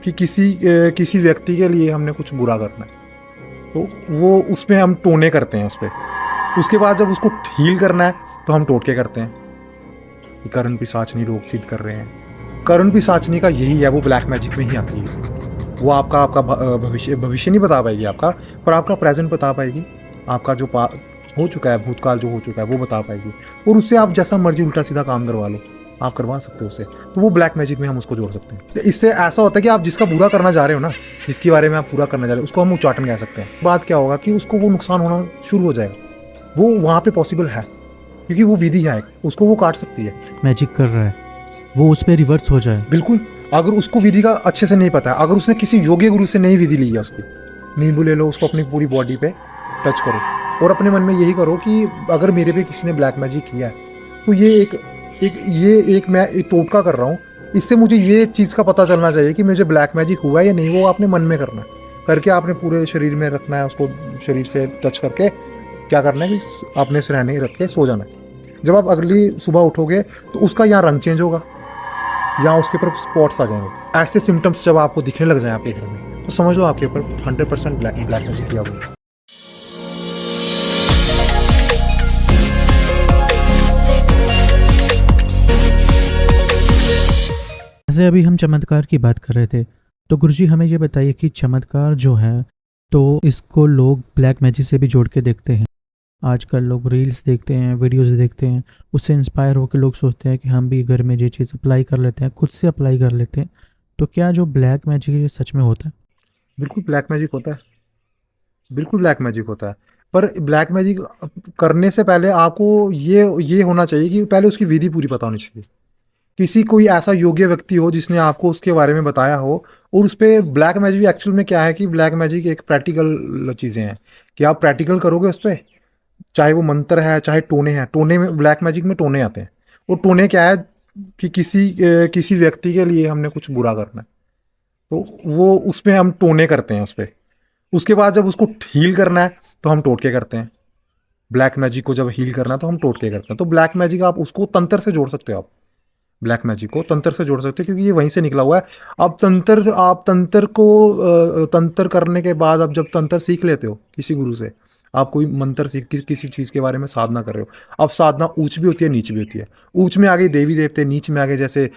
कि किसी व्यक्ति के लिए हमने कुछ बुरा करना है, तो वो उसमें हम टोने करते हैं उस पर। उसके बाद जब उसको हील करना है तो हम टोटके करते हैं कि करण पिशाचनी रोग सिद्ध कर रहे हैं। करण पिशाचनी का यही है, वो ब्लैक मैजिक में ही आती है। वो आपका आपका भविष्य भविष्य नहीं बता पाएगी आपका, पर आपका प्रेजेंट बता पाएगी। आपका जो हो चुका है, भूतकाल जो हो चुका है वो बता पाएगी, और उससे आप जैसा मर्जी उल्टा सीधा काम करवा लो, आप करवा सकते हो उससे। तो वो ब्लैक मैजिक में हम उसको जोड़ सकते हैं। तो इससे ऐसा होता है कि आप जिसका बुरा करना चाह रहे हो ना, जिसके बारे में आप पूरा करना चाह रहे हो, उसको हम उच्चाटन कह सकते हैं। बात क्या होगा कि उसको वो नुकसान होना शुरू हो जाएगा। वो वहाँ पे पॉसिबल है क्योंकि वो विधि है, उसको वो काट सकती है। मैजिक कर रहा है वो उस पर रिवर्स हो जाए। बिल्कुल, अगर उसको विधि का अच्छे से नहीं पता है, अगर उसने किसी योग्य गुरु से नहीं विधि ली है उसकी, नींबू ले लो, उसको अपनी पूरी बॉडी पे टच करो और अपने मन में यही करो कि अगर मेरे पे किसी ने ब्लैक मैजिक किया है तो ये एक मैं एक टोटका कर रहा हूँ, इससे मुझे ये चीज़ का पता चलना चाहिए कि मुझे ब्लैक मैजिक हुआ है या नहीं। वो आपने मन में करना है, करके आपने पूरे शरीर में रखना है, उसको शरीर से टच करके क्या करना है कि आपने सिरहाने रख के सो जाना है। जब आप अगली सुबह उठोगे तो उसका यहाँ रंग चेंज होगा, यहाँ उसके ऊपर स्पॉट्स आ जाएंगे। ऐसे सिम्टम्स जब आपको दिखने लग जाए आपके घर में, तो समझ लो आपके ऊपर 100% ब्लैक मैजिक किया हुआ है। जैसे अभी हम चमत्कार की बात कर रहे थे, तो गुरुजी हमें ये बताइए कि चमत्कार जो है तो इसको लोग ब्लैक मैजिक से भी जोड़ के देखते हैं। आजकल लोग रील्स देखते हैं, वीडियोस देखते हैं, उससे इंस्पायर होकर लोग सोचते हैं कि हम भी घर में ये चीज़ अप्लाई कर लेते हैं, खुद से अप्लाई कर लेते हैं। तो क्या जो ब्लैक मैजिक है ये सच में होता है? बिल्कुल ब्लैक मैजिक होता है, बिल्कुल ब्लैक मैजिक होता है। पर ब्लैक मैजिक करने से पहले आपको ये होना चाहिए कि पहले उसकी विधि पूरी पता होनी चाहिए। किसी कोई ऐसा योग्य व्यक्ति हो जिसने आपको उसके बारे में बताया हो, और उस पर ब्लैक मैजिक एक्चुअल में क्या है कि ब्लैक मैजिक एक प्रैक्टिकल चीज़ें हैं कि आप प्रैक्टिकल करोगे उस पर, चाहे वो मंत्र है चाहे टोने हैं। टोने में ब्लैक मैजिक में टोने आते हैं। वो टोने क्या है कि किसी व्यक्ति के लिए हमने कुछ बुरा करना है, तो वो उसमें हम टोने करते हैं उस पर। उसके बाद जब उसको हील करना है तो हम टोटके करते हैं। ब्लैक मैजिक को जब हील करना है तो हम टोटके करते हैं। तो ब्लैक मैजिक आप उसको तंत्र से जोड़ सकते हो। आप ब्लैक मैजिक को तंत्र से जोड़ सकते हो क्योंकि ये वहीं से निकला हुआ है। अब तंत्र करने के बाद, अब जब तंत्र सीख लेते हो किसी गुरु से, आप कोई मंत्र सीख किसी चीज़ के बारे में साधना कर रहे हो। अब साधना ऊंच भी होती है, नीच भी होती है। ऊंच में आ गई देवी देवते, नीच में आ गए जैसे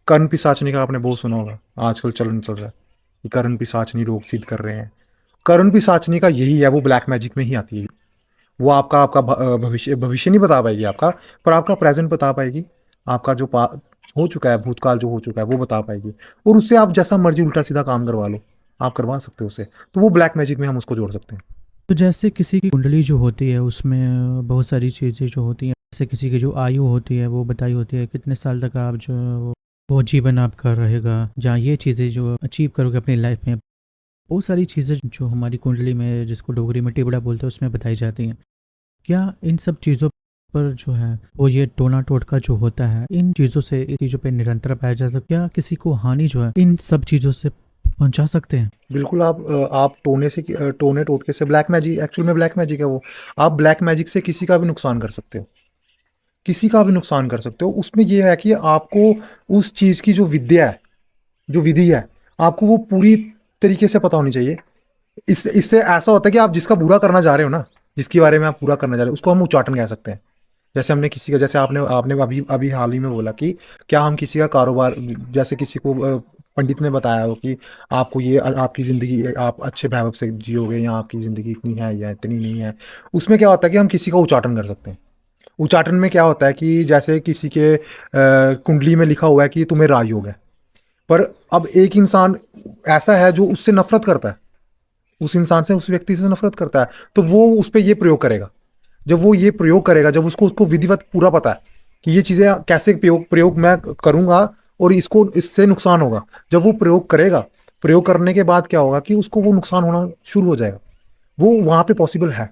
कर्ण पिशाचनी का आपने बहुत सुना होगा, आजकल चलन चल रहा है कि कर्ण पिशाचनी रोग सिद्ध कर रहे हैं। कर्ण पिशाचनी का यही है, वो ब्लैक मैजिक में ही आती है। वो आपका आपका भविष्य नहीं बता पाएगी आपका, पर आपका प्रेजेंट बता पाएगी। आपका जो हो चुका है, भूतकाल जो हो चुका है वो बता पाएगी, और उससे आप जैसा मर्जी उल्टा सीधा काम करवा लो, आप करवा सकते हो उससे। तो वो ब्लैक मैजिक में हम उसको जोड़ सकते हैं। तो जैसे किसी की कुंडली जो होती है उसमें बहुत सारी चीज़ें जो होती हैं, जैसे किसी की जो आयु होती है वो बताई होती है, कितने साल तक आप जो है वो जीवन आपका रहेगा, जहाँ ये चीज़ें जो अचीव करोगे अपनी लाइफ में। बहुत सारी चीज़ें जो हमारी कुंडली में, जिसको डोगरी में टिबड़ा बोलते हैं, उसमें बताई जाती हैं। क्या इन सब चीज़ों पर जो है वो ये टोना टोटका जो होता है, इन चीज़ों से, इन चीज़ों पे निरंतर पाया जा सकता? क्या किसी को हानि जो है इन सब चीज़ों से पहुंचा सकते हैं? बिल्कुल, आप टोने टोटके से, ब्लैक मैजिक एक्चुअल में ब्लैक मैजिक है वो। आप ब्लैक मैजिक से किसी का भी नुकसान कर सकते हो, किसी का भी नुकसान कर सकते हो। उसमें यह है कि आपको उस चीज़ की जो विद्या है, जो विधि है, आपको वो पूरी तरीके से पता होनी चाहिए। इससे ऐसा होता है कि आप जिसका बुरा करना चाह रहे हो ना, जिसके बारे में आप पूरा करना चाह रहे हो, उसको हम उच्चाटन कह सकते हैं। जैसे हमने किसी का, जैसे आपने आपने अभी अभी हाल ही में बोला कि क्या हम किसी का कारोबार, जैसे किसी को पंडित ने बताया हो कि आपको ये आपकी ज़िंदगी आप अच्छे वैभव से जियोगे, या आपकी ज़िंदगी इतनी है या इतनी नहीं है। उसमें क्या होता है कि हम किसी का उच्चाटन कर सकते हैं। उच्चाटन में क्या होता है कि जैसे किसी के कुंडली में लिखा हुआ है कि तुम्हें राजयोग है, पर अब एक इंसान ऐसा है जो उससे नफरत करता है, उस इंसान से, उस व्यक्ति से नफरत करता है, तो वो उस पर ये प्रयोग करेगा। जब वो ये प्रयोग करेगा, जब उसको उसको विधिवत पूरा पता है कि ये चीज़ें कैसे प्रयोग मैं करूँगा और इसको इससे नुकसान होगा, जब वो प्रयोग करेगा, प्रयोग करने के बाद क्या होगा कि उसको वो नुकसान होना शुरू हो जाएगा। वो वहाँ पे पॉसिबल है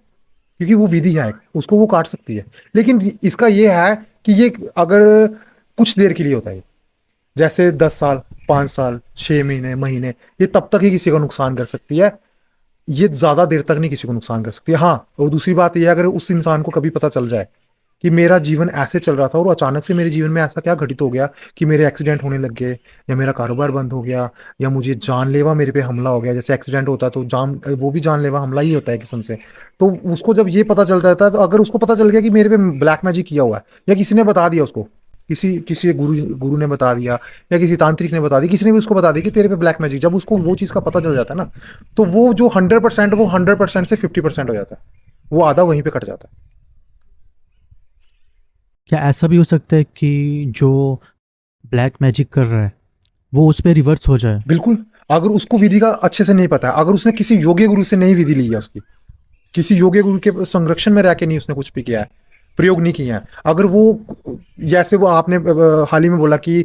क्योंकि वो विधि है, उसको वो काट सकती है। लेकिन इसका ये है कि ये अगर कुछ देर के लिए होता है, जैसे 10 साल, 5 साल, 6 महीने, महीने, ये तब तक ही किसी को नुकसान कर सकती है। ये ज़्यादा देर तक नहीं किसी को नुकसान कर सकती है। हाँ, और दूसरी बात ये है, अगर उस इंसान को कभी पता चल जाए कि मेरा जीवन ऐसे चल रहा था और अचानक से मेरे जीवन में ऐसा क्या घटित हो गया कि मेरे एक्सीडेंट होने लग गए, या मेरा कारोबार बंद हो गया, या मुझे जानलेवा मेरे पे हमला हो गया। जैसे एक्सीडेंट होता है तो वो भी जानलेवा हमला ही होता है किस्म से। तो उसको जब ये पता चल जाता है, तो अगर उसको पता चल गया कि मेरे पे ब्लैक मैजिक किया हुआ है, या किसी ने बता दिया उसको, किसी किसी गुरु गुरु ने बता दिया, या किसी तांत्रिक ने बता दिया, किसी ने भी उसको बता दिया कि तेरे पे ब्लैक मैजिक, जब उसको वो चीज़ का पता चल जाता है ना, तो वो जो 100%, वो 100% से 50% हो जाता है, वो आधा वहीं पे कट जाता है। क्या ऐसा भी हो सकता है कि जो ब्लैक मैजिक कर रहा है वो उस पर रिवर्स हो जाए? बिल्कुल। अगर उसको विधि का अच्छे से नहीं पता है, अगर उसने किसी योग्य गुरु से नहीं विधि ली है उसकी, किसी योग्य गुरु के संरक्षण में रह के नहीं उसने कुछ भी किया है, प्रयोग नहीं किया है, अगर वो, जैसे वो आपने हाल ही में बोला कि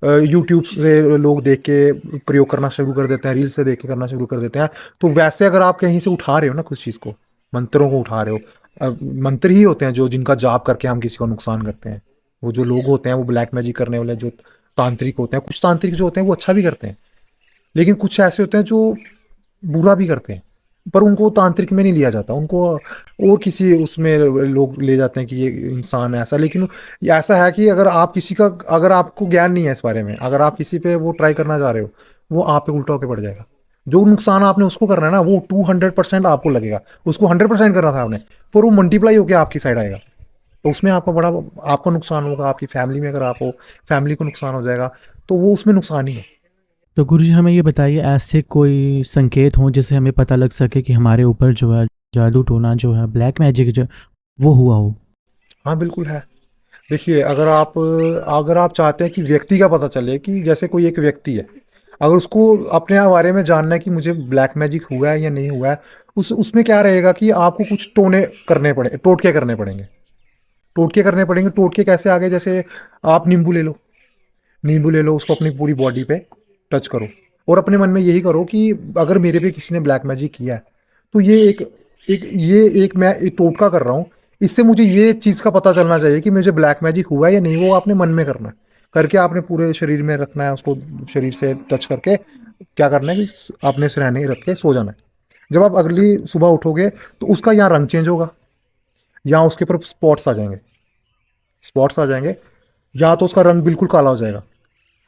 यूट्यूब से लोग देख के प्रयोग करना शुरू कर देते हैं, रील से देख के करना शुरू कर देते हैं, तो वैसे अगर आप कहीं से उठा रहे हो ना कुछ चीज़ को, मंत्रों को उठा रहे हो, मंत्र ही होते हैं जो, जिनका जाप करके हम किसी को नुकसान करते हैं। वो जो लोग होते हैं वो ब्लैक मैजिक करने वाले जो तांत्रिक होते हैं, कुछ तांत्रिक जो होते हैं वो अच्छा भी करते हैं, लेकिन कुछ ऐसे होते हैं जो बुरा भी करते हैं, पर उनको तांत्रिक में नहीं लिया जाता, उनको और किसी उसमें लोग ले जाते हैं कि ये इंसान ऐसा। लेकिन ये ऐसा है कि अगर आप किसी का, अगर आपको ज्ञान नहीं है इस बारे में, अगर आप किसी पे वो ट्राई करना चाह रहे हो, वो आप पे उल्टा होकर पड़ जाएगा। जो नुकसान आपने उसको करना है ना, वो 200% आपको लगेगा। उसको 100% करना था आपने, पर वो मल्टीप्लाई होकर आपकी साइड आएगा, तो उसमें आपका बड़ा, आपका नुकसान होगा, आपकी फैमिली में अगर आप हो, फैमिली को नुकसान हो जाएगा, तो वो उसमें नुकसान ही है। तो गुरुजी हमें ये बताइए, ऐसे कोई संकेत हों जिससे हमें पता लग सके कि हमारे ऊपर जो है जादू टोना जो है ब्लैक मैजिक जो वो हुआ हो? हाँ बिल्कुल है। देखिए, अगर आप चाहते हैं कि व्यक्ति का पता चले, कि जैसे कोई एक व्यक्ति है, अगर उसको अपने बारे में जानना है कि मुझे ब्लैक मैजिक हुआ है या नहीं हुआ है, उसमें क्या रहेगा कि आपको कुछ टोटके करने पड़ेंगे। टोटके करने पड़ेंगे। टोटके कैसे आगे, जैसे आप नींबू ले लो, उसको अपनी पूरी बॉडी पे टच करो, और अपने मन में यही करो कि अगर मेरे पे किसी ने ब्लैक मैजिक किया है, तो ये एक मैं एक टोटका कर रहा हूँ, इससे मुझे ये चीज़ का पता चलना चाहिए कि मुझे ब्लैक मैजिक हुआ है या नहीं। वो आपने मन में करना है, करके आपने पूरे शरीर में रखना है उसको, शरीर से टच करके क्या करना है कि आपने सिरहाने रख के सो जाना है। जब आप अगली सुबह उठोगे, तो उसका यहाँ रंग चेंज होगा, यहाँ उसके ऊपर स्पॉट्स आ जाएंगे, या तो उसका रंग बिल्कुल काला हो जाएगा।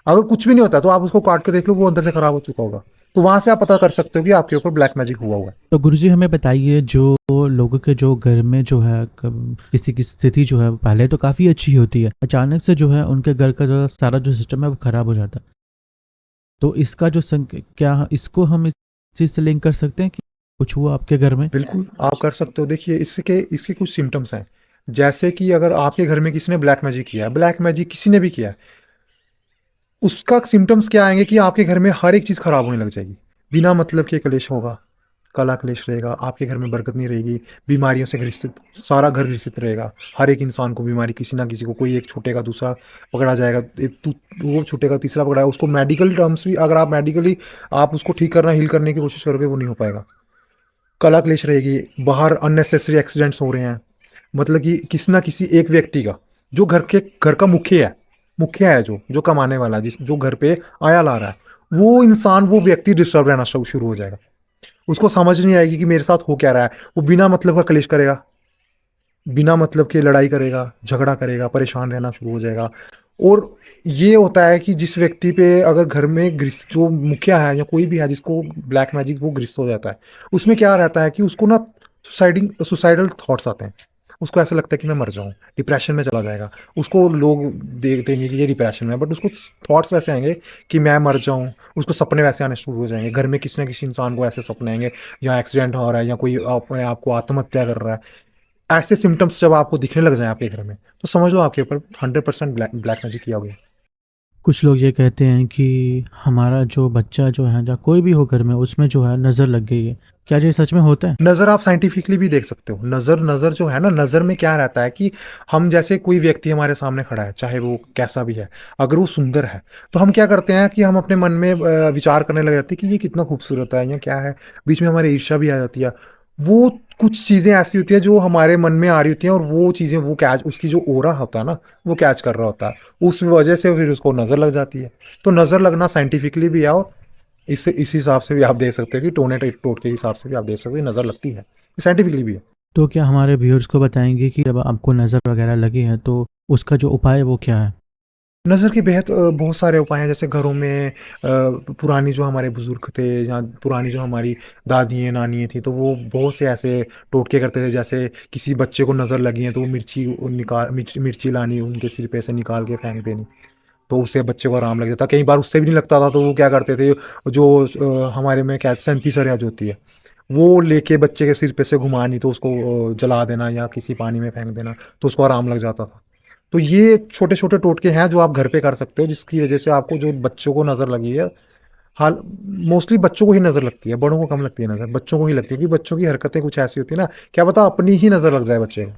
अगर कुछ भी नहीं होता है, तो आप उसको काट के देख लो, वो अंदर से खराब हो चुका होगा। तो वहां से आप पता कर सकते हो कि आपके ऊपर ब्लैक मैजिक हुआ है। तो गुरुजी हमें बताइए, जो लोगों के जो घर में जो है किसी की स्थिति जो है पहले तो काफ़ी अच्छी होती है, अचानक से जो है उनके घर का जो सारा जो सिस्टम है वो ख़राब हो जाता है, तो इसका जो क्या इसको हम इस चीज़ से लिंक कर सकते हैं कि कुछ हुआ आपके घर में? बिल्कुल आप कर सकते हो। देखिए, इसके कुछ सिम्टम्स हैं। जैसे कि अगर आपके घर में किसी ने ब्लैक मैजिक किया है, ब्लैक मैजिक किसी ने भी किया है, उसका सिम्टम्स क्या आएंगे कि आपके घर में हर एक चीज़ खराब होने लग जाएगी। बिना मतलब के कलेश होगा, कला क्लेश रहेगा, आपके घर में बरकत नहीं रहेगी, बीमारियों से ग्रसित, सारा घर ग्रसित रहेगा। हर एक इंसान को बीमारी, किसी ना किसी को, कोई एक छूटेगा दूसरा पकड़ा जाएगा, वो छूटेगा तीसरा पकड़ा, उसको मेडिकल टर्म्स भी, अगर आप मेडिकली आप उसको ठीक करना, हील करने की कोशिश करोगे, वो नहीं हो पाएगा। कला क्लेश रहेगी, बाहर अननेसेसरी एक्सीडेंट्स हो रहे हैं, मतलब कि किसी ना किसी एक व्यक्ति का, जो घर का मुखिया है, जो कमाने वाला है, जो घर पे आया ला रहा है, वो व्यक्ति डिस्टर्ब रहना शुरू हो जाएगा। उसको समझ नहीं आएगी कि मेरे साथ हो क्या रहा है। वो बिना मतलब का क्लेश करेगा, बिना मतलब के लड़ाई करेगा, झगड़ा करेगा, परेशान रहना शुरू हो जाएगा। और ये होता है कि जिस व्यक्ति पे अगर घर में ग्रस्त, जो मुखिया है या कोई भी है जिसको ब्लैक मैजिक वो ग्रस्त हो जाता है, उसमें क्या रहता है कि उसको ना सुसाइडल थॉट्स आते हैं। उसको ऐसा लगता है कि मैं मर जाऊं, डिप्रेशन में चला जाएगा। उसको लोग देख देंगे कि ये डिप्रेशन में है, बट उसको थॉट्स वैसे आएंगे कि मैं मर जाऊं। उसको सपने वैसे आने शुरू हो जाएंगे, घर में किसी न किसी इंसान को ऐसे सपने आएंगे, या एक्सीडेंट हो रहा है, या कोई अपने आप को आत्महत्या कर रहा है। ऐसे सिम्टम्स जब आपको दिखने लग जाए आपके घर में, तो समझ लो आपके ऊपर 100% ब्लैक मैजिक किया गया। कुछ लोग ये कहते हैं कि हमारा जो बच्चा जो है या कोई भी हो घर में उसमें जो है नज़र लग गई है, क्या ये सच में होता है? नज़र आप साइंटिफिकली भी देख सकते हो। नज़र जो है ना, नज़र में क्या रहता है कि हम, जैसे कोई व्यक्ति हमारे सामने खड़ा है, चाहे वो कैसा भी है, अगर वो सुंदर है, तो हम क्या करते हैं कि हम अपने मन में विचार करने लग जाते हैं कि ये कितना खूबसूरत है या क्या है। बीच में हमारी ईर्ष्या भी आ जाती है। वो कुछ चीज़ें ऐसी होती है जो हमारे मन में आ रही होती हैं, और वो चीज़ें वो कैच, उसकी जो ओरा होता है ना, वो कैच कर रहा होता है, उस वजह से फिर उसको नज़र लग जाती है। तो नज़र लगना साइंटिफिकली भी है, और इस हिसाब से भी आप देख सकते हो कि टोने टोट के हिसाब से भी आप देख सकते हो, नज़र लगती है, साइंटिफिकली भी है। तो क्या हमारे व्यूअर्स को बताएंगे कि जब आपको नज़र वगैरह लगी है तो उसका जो उपाय है वो क्या है? नज़र के बेहद बहुत सारे उपाय हैं, जैसे घरों में पुरानी जो हमारे बुजुर्ग थे, या पुरानी जो हमारी दादी नानी थी, तो वो बहुत से ऐसे टोटके करते थे। जैसे किसी बच्चे को नज़र लगी है तो वो मिर्ची लानी, उनके सिर पे से निकाल के फेंक देनी, तो उससे बच्चे को आराम लग जाता। कई बार उससे भी नहीं लगता था तो वो क्या करते थे, जो हमारे में क्या सैंती सरिया होती है, वो लेके बच्चे के सिर पे से घुमानी, तो उसको जला देना या किसी पानी में फेंक देना, तो उसको आराम लग जाता था। तो ये छोटे छोटे टोटके हैं जो आप घर पे कर सकते हो, जिसकी वजह से आपको जो बच्चों को नज़र लगी है, हाल मोस्टली बच्चों को ही नज़र लगती है, बड़ों को कम लगती है नज़र, बच्चों को ही लगती है, क्योंकि बच्चों की हरकतें कुछ ऐसी होती है ना, क्या पता अपनी ही नज़र लग जाए बच्चे को।